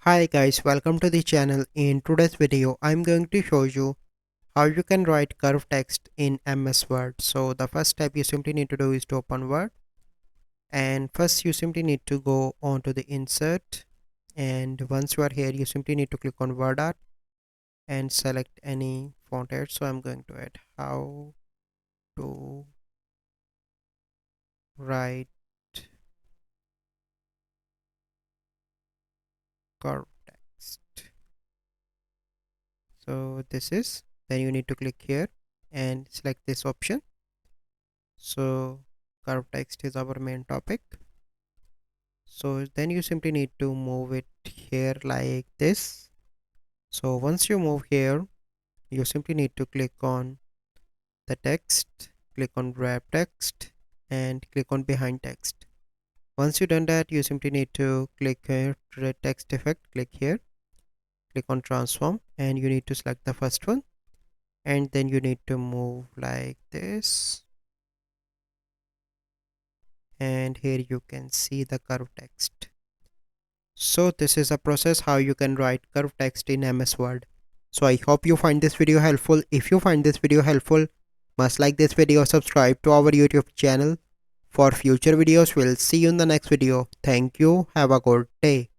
Hi guys, welcome to the channel. In today's video, I'm going to show you how you can write curved text in MS Word. So the first step you simply need to do is to open Word, and first you simply need to go on to the insert, and once you are here you simply need to click on Word Art and select any font head. So I'm going to add how to write curved text. So this is, then you need to click here and select this option. So curved text is our main topic. So then you simply need to move it here like this. So once you move here, you simply need to click on the text, click on wrap text, and click on behind text. Once you done that, you simply need to click here to the text effect, click here, click on transform, and you need to select the first one, and then you need to move like this, and here you can see the curved text. So this is a process how you can write curved text in MS Word. So I hope you find this video helpful. If you find this video helpful, must like this video, subscribe to our YouTube channel for future videos. We'll see you in the next video. Thank you. Have a good day.